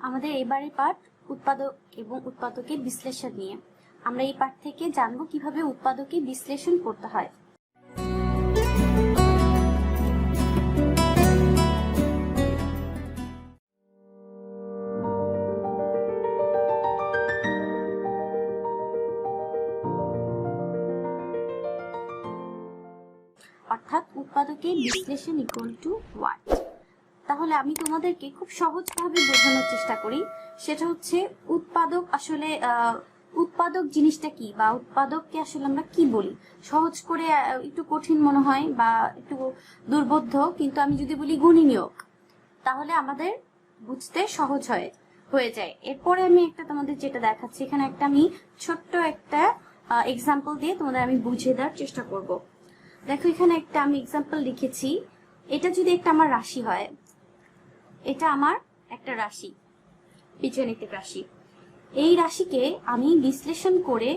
আমাদের এবারে পাঠ উৎপাদক এবং উৎপাদকের বিশ্লেষণ নিয়ে। আমরা এই পাঠ থেকে জানব কিভাবে উৎপাদকের বিশ্লেষণ করতে হয়। অর্থাৎ উৎপাদকের বিশ্লেষণ ইকুয়াল টু হোয়াট। তাহলে আমি তোমাদেরকে খুব সহজভাবে বোঝানোর চেষ্টা করি। সেটা হচ্ছে উৎপাদক আসলে উৎপাদক জিনিসটা কি, বা উৎপাদককে আসলে আমরা কি বলি। সহজ করে একটু কঠিন মনে হয় বা একটু দুর্বোধ্য, কিন্তু আমি যদি বলি গুণনীয়ক তাহলে আমাদের বুঝতে সহজ হয়ে যায়। এরপরে আমি একটা তোমাদের যেটা দেখাচ্ছি, এখানে একটা আমি ছোট্ট একটা এক্সাম্পল দিয়ে তোমাদের আমি বুঝিয়ে দেওয়ার চেষ্টা করব। দেখো এখানে একটা আমি এক্সাম্পল লিখেছি। এটা যদি একটা আমার রাশি হয়, এটা আমার একটা রাশি, বীজগণিতিক রাশি। এই রাশিকে আমি বিশ্লেষণ করে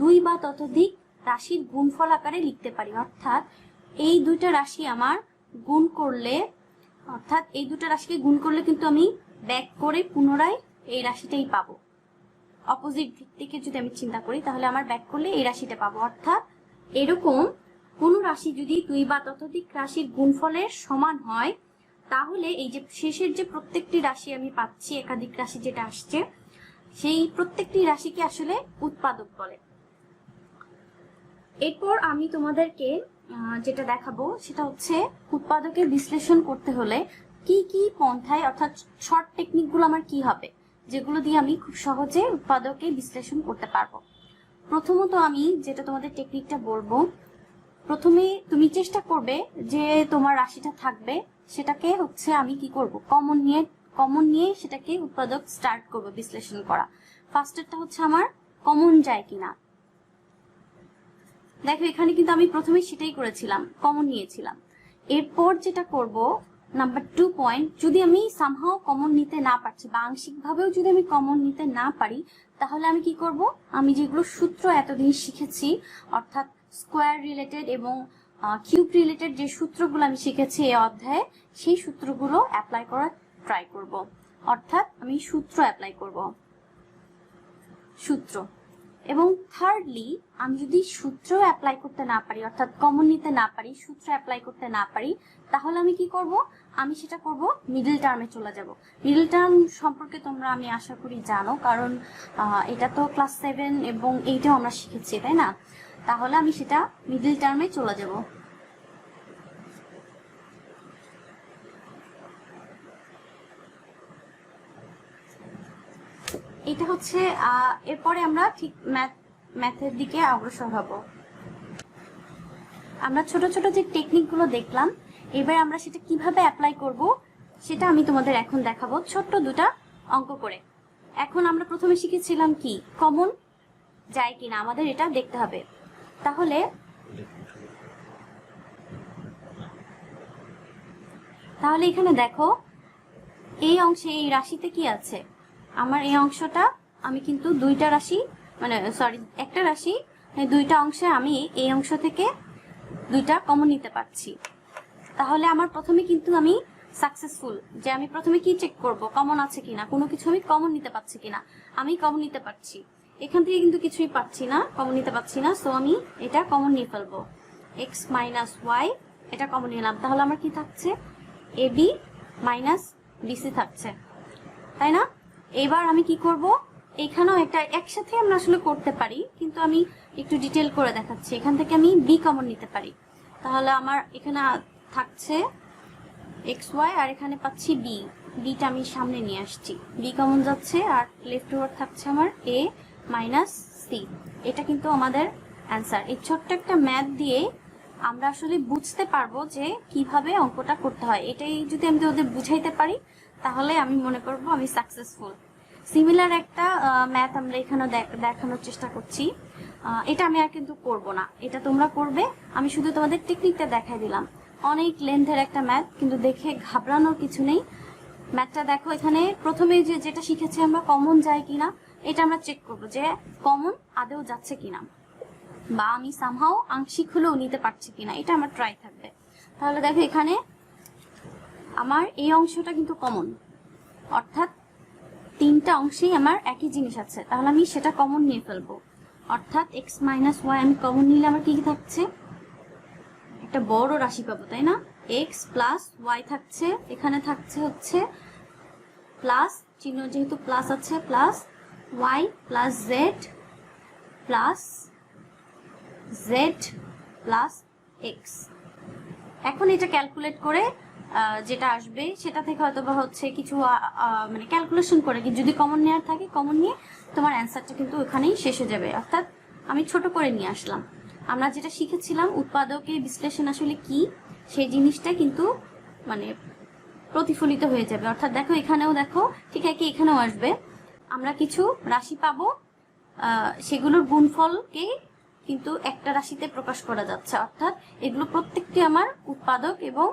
দুই বা ততোধিক রাশির গুণফল আকারে লিখতে পারি। অর্থাৎ এই দুইটা রাশি আমার গুণ করলে, অর্থাৎ এই দুটো রাশিকে গুণ করলে কিন্তু আমি ব্যাক করে পুনরায় এই রাশিটাই পাবো। অপোজিট দিক থেকে যদি আমি চিন্তা করি তাহলে আমার ব্যাক করলে এই রাশিটা পাবো। অর্থাৎ এরকম কোন রাশি যদি দুই বা ততোধিক রাশির গুণফলের সমান হয়, তাহলে এই যে শেষের যে প্রত্যেকটি রাশি আমি পাচ্ছি, একাধিক রাশি যেটা আসছে, সেই প্রত্যেকটি রাশিকে আসলে উৎপাদক বলে। এরপর আমি তোমাদেরকে যেটা দেখাবো সেটা হচ্ছে উৎপাদকের বিশ্লেষণ করতে হলে কি কি পন্থায়, অর্থাৎ শর্ট টেকনিক গুলো আমার কি হবে, যেগুলো দিয়ে আমি খুব সহজে উৎপাদকের বিশ্লেষণ করতে পারবো। প্রথমত আমি যেটা তোমাদের টেকনিকটা বলবো, প্রথমে তুমি চেষ্টা করবে যে তোমার রাশিটা থাকবে সেটাকে হচ্ছে আমি কি করব, কমন নিয়ে সেটাকে উৎপাদক স্টার্ট করব বিশ্লেষণ করা। ফার্স্টেরটা হচ্ছে আমার কমন যায় কিনা। দেখো এখানে কিন্তু আমি প্রথমে সেটাই করেছিলাম, কমন নিয়েছিলাম। এরপর যেটা করব, নাম্বার 2 পয়েন্ট, যদি আমি সামহাও কমন নিতে না পারছি বা আংশিক ভাবেও যদি আমি কমন নিতে না পারি, তাহলে আমি কি করব, আমি যেগুলো সূত্র এতদিন শিখেছি, অর্থাৎ স্কোয়ার রিলেটেড এবং কিউব রিলেটেড যে সূত্রগুলো আমি শিখেছি এই অধ্যায়ে, সেই সূত্রগুলো অ্যাপ্লাই করার ট্রাই করব। অর্থাৎ আমি সূত্র অ্যাপ্লাই করব, সূত্র। এবং থার্ডলি, আমি যদি সূত্র অ্যাপ্লাই করতে না পারি, অর্থাৎ কমন নিতে না পারি, সূত্র অ্যাপ্লাই করতে না পারি, তাহলে আমি কি করব, আমি সেটা করব মিডল টার্মে চলে যাব। মিডল টার্ম সম্পর্কে তোমরা আমি আশা করি জানো, কারণ এটা তো ক্লাস 7 এবং 8এও আমরা শিখেছি, তাই না? তাহলে আমি সেটা মিডল টার্মে চলে যাব। এটা হচ্ছে এরপরে আমরা ঠিক ম্যাথের দিকে অগ্রসর হব। আমরা ছোট ছোট যে টেকনিকগুলো দেখলাম, এবার আমরা সেটা কিভাবে অ্যাপ্লাই করব সেটা আমি তোমাদের এখন দেখাবো ছোট্ট দুটা অঙ্ক করে। এখন আমরা প্রথমে শিখেছিলাম কি, কমন যায় কিনা আমাদের এটা দেখতে হবে। তাহলে এখানে দেখো এই অংশে, এই রাশিতে কি আছে, আমার এই অংশটা আমি কিন্তু দুইটা রাশি, মানে সরি একটা রাশি, দুইটা অংশে আমি এই অংশ থেকে দুইটা কমন নিতে পারছি। তাহলে আমার প্রথমে কিন্তু আমি সাকসেসফুল, যে আমি প্রথমে কি চেক করব, কমন আছে কিনা, কোনো কিছু আমি কমন নিতে পারছি কিনা। আমি কমন নিতে পারছি, এখান থেকে কিন্তু কিছুই পাচ্ছি না, কমন নিতে পারছি না, সো আমি এটা কমন নিয়ে ফেলবো। x মাইনাস ওয়াই, এটা কমন নিলাম। তাহলে আমার কি থাকছে, ab মাইনাস বিসি থাকছে, তাই না? এবার আমি কি করব, এখানেও একটা একসাথে আমরা আসলে করতে পারি, কিন্তু আমি একটু ডিটেল করে দেখাচ্ছি। এখান থেকে আমি বি কমন নিতে পারি। তাহলে আমার এখানে থাকছে xy, আর এখানে পাচ্ছি বিটা আমি সামনে নিয়ে আসছি, বি কমন যাচ্ছে, আর লেফট ওভার থাকছে আমার a মাইনাস সি। এটা কিন্তু আমাদের অ্যান্সার। এই ছোট্ট একটা ম্যাথ দিয়ে আমরা আসলে বুঝতে পারবো যে কিভাবে অঙ্কটা করতে হয়। এটাই যদি আমি ওদের বুঝাইতে পারি, তাহলে আমি মনে করব আমি সাকসেসফুল। সিমিলার একটা ম্যাথ আমরা এখানে দেখানোর চেষ্টা করছি। এটা আমি আর কিন্তু করব না, এটা তোমরা করবে। আমি শুধু তোমাদের টেকনিকটা দেখাই দিলাম। অনেক লেন্থের একটা ম্যাথ, কিন্তু দেখে ঘাবড়ানোর কিছু নেই। ম্যাথটা দেখো, এখানে প্রথমে যেটা শিখেছি আমরা, কমন যায় কিনা, এটা আমরা চেক করব যে কমন আদৌ যাচ্ছে কিনা, বা আমি সামহাও আংশিক হলেও নিতে পারছি কিনা, এটা আমার ট্রাই থাকবে। তাহলে দেখো এখানে আমার এই অংশটা কিন্তু কমন, অর্থাৎ প্রত্যেকটা অংশেই আমার একই জিনিস আছে, তাহলে আমি সেটা কমন নিয়ে ফেলবো। অর্থাৎ x মাইনাস ওয়াই আমি কমন নিলে আমার কি থাকছে, একটা বড় রাশি পাবো, তাই না? x প্লাস ওয়াই থাকছে, এখানে থাকছে হচ্ছে প্লাস চিহ্ন যেহেতু প্লাস আছে, plus Y plus Z plus Z plus X. এখন এটা ক্যালকুলেট করে যেটা আসবে সেটা থেকে হয়তো বা হচ্ছে কিছু মানে ক্যালকুলেশন করে কি যদি কমন নেওয়ার থাকে কমন নিয়ে তোমার অ্যান্সারটা কিন্তু ওখানেই শেষ হয়ে যাবে। অর্থাৎ আমি ছোট করে নিয়ে আসলাম। আমরা যেটা শিখেছিলাম উৎপাদকের বিশ্লেষণ আসলে কি, সেই জিনিসটা কিন্তু মানে প্রতিফলিত হয়ে যাবে। অর্থাৎ দেখো এখানেও দেখো ঠিক একই এখানেও আসবে, আমরা কিছু রাশি পাবো, সেগুলোর গুণফলকে কিন্তু একটা রাশিতে প্রকাশ করা যাচ্ছে। অর্থাৎ এগুলো প্রত্যেকটি আমার উৎপাদক এবং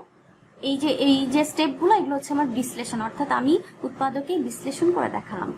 এই যে স্টেপগুলো এগুলো হচ্ছে আমার বিশ্লেষণ, অর্থাৎ আমি উৎপাদকে বিশ্লেষণ করে দেখালাম।